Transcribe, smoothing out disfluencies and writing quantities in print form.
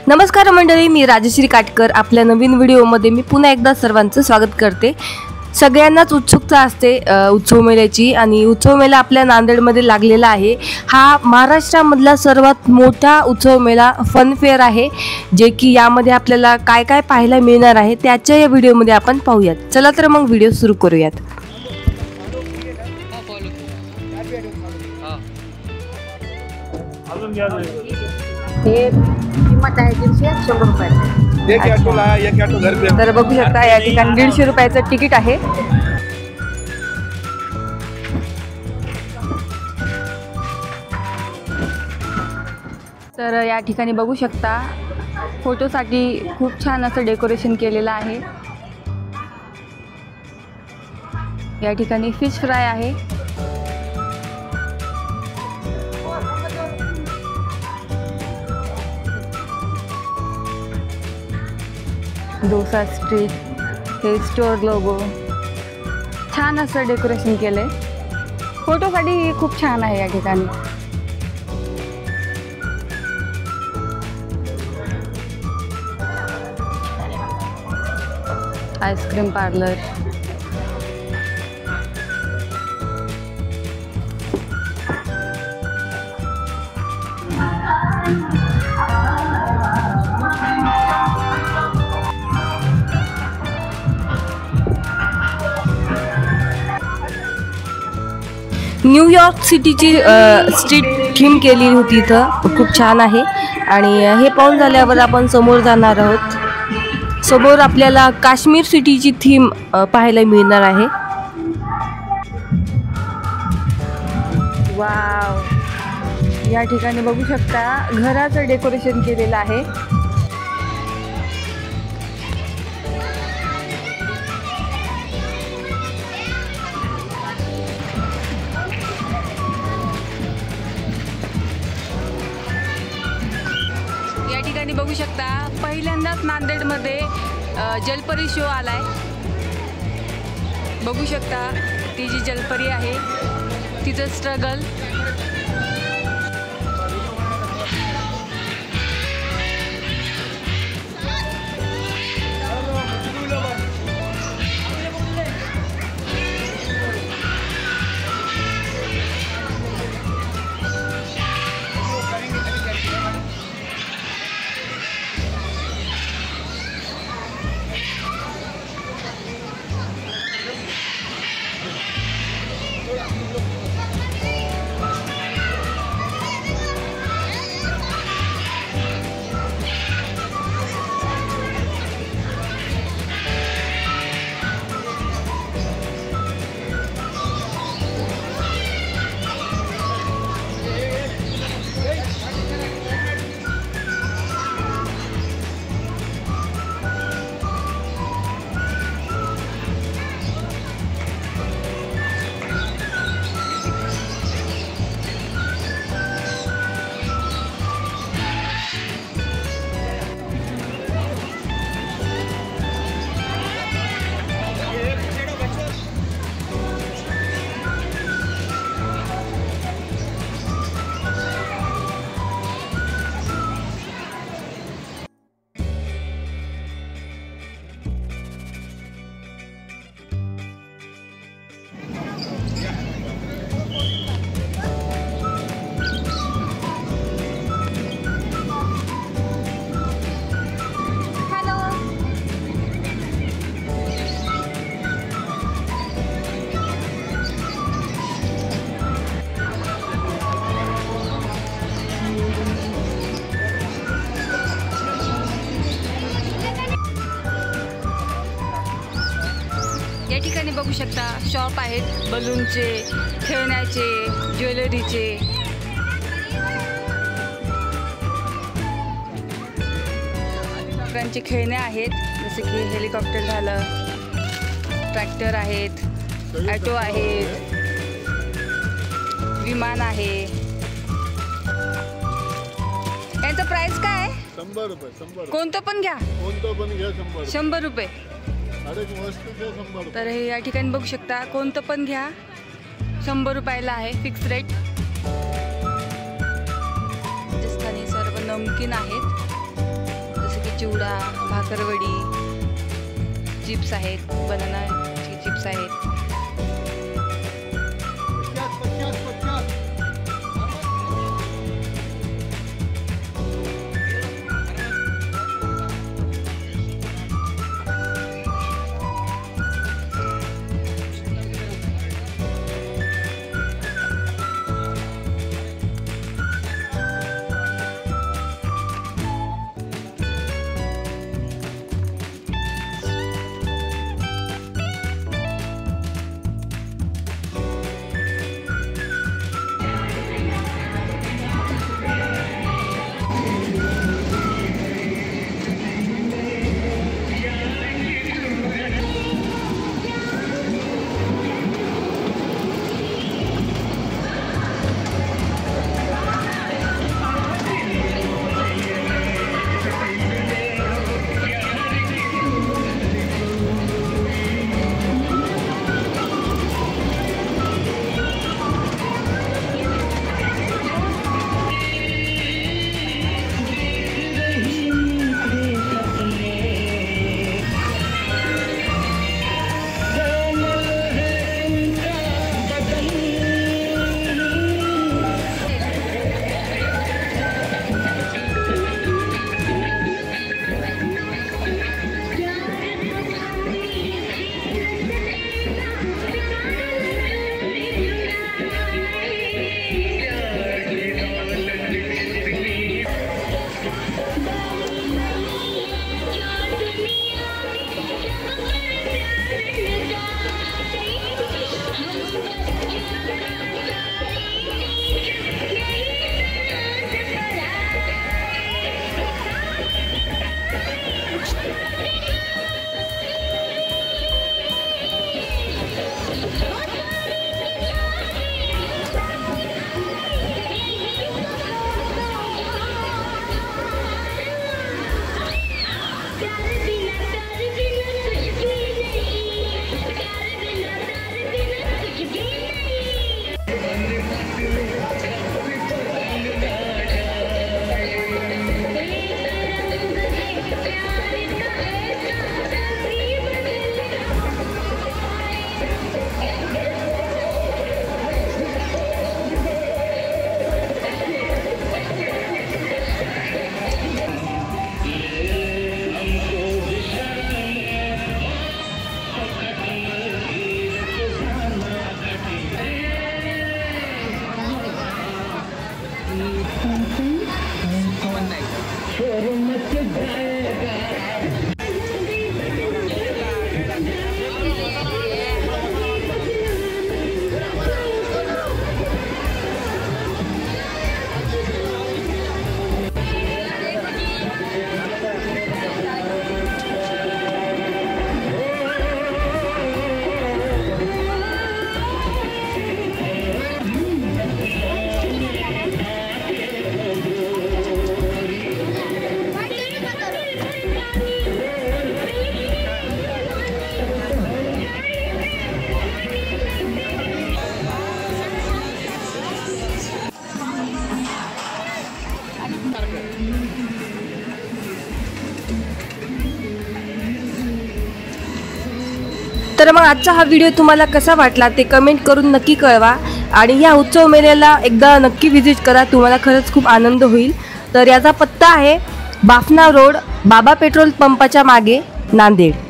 नमस्कार मंडळी, मी राजश्री काटकर. आपल्या नवीन व्हिडिओमध्ये मी पुन्हा एकदा सर्वांचं स्वागत करते. सगळ्यांनाच उत्सुकता असते उत्सव मेळ्याची, आणि उत्सव मेळा आपल्या नांदेडमध्ये लागलेला आहे. हा महाराष्ट्रामधला सर्वात मोठा उत्सव मेळा फन फेअर आहे, जे की यामध्ये आपल्याला काय काय पाहायला मिळणार आहे त्याच्या या व्हिडिओमध्ये आपण पाहूयात. चला तर मग व्हिडिओ सुरू करूयात. हे किंमत आहे 150 रुपये. तर बघू शकता या ठिकाणी 150 रुपयाचं तिकीट आहे. तर या ठिकाणी बघू शकता फोटोसाठी खूप छान असं डेकोरेशन केलेलं आहे. या ठिकाणी फिश फ्राय आहे. डोसा स्ट्रीट, हे स्टोर लोगो, छान असं डेकोरेशन केलंय. फोटोसाठी खूप छान आहे या ठिकाणी. आईस्क्रीम पार्लर, न्यूयॉर्क सिटीची स्ट्रीट थीम केली होती इथं, खूप छान आहे. आणि हे पाहून झाल्यावर आपण समोर जाणार आहोत. समोर आपल्याला काश्मीर सिटीची थीम पाहायला मिळणार आहे. वाव, या ठिकाणी बघू शकता घराचं डेकोरेशन केलेलं आहे. या ठिकाणी बघू शकता पहिल्यांदाच नांदेडमध्ये जलपरी शो आलाय. बघू शकता ती जी जलपरी आहे तिचं स्ट्रगल. या ठिकाणी बघू शकता शॉप आहेत, बलूनचे, खेळण्याचे, ज्वेलरीचे. मुलांचे खेळणे आहेत, जसे की हेलिकॉप्टर झालं, ट्रॅक्टर आहेत, ॲटो आहेत, विमान आहे. यांचं प्राइस काय आहे? 100 रुपये. कोणतं पण घ्या, 100 रुपये. तर हे या ठिकाणी बघू शकता, कोणतं पण घ्या 100 रुपयाला आहे, फिक्स रेट. राजस्थानी सर्व नमकीन आहेत. चिवडा, भाकरवडी, चिप्स आहेत, बनानाची चिप्स आहेत. तर मग आजचा हा व्हिडिओ तुम्हाला कसा वाटला ते कमेंट करून नक्की कळवा आणि या उत्सव मेळ्याला एकदा नक्की व्हिजिट करा, तुम्हाला खरंच खूप आनंद होईल. तर याचा पत्ता आहे बाफना रोड, बाबा पेट्रोल पंपाच्या मागे, नांदेड.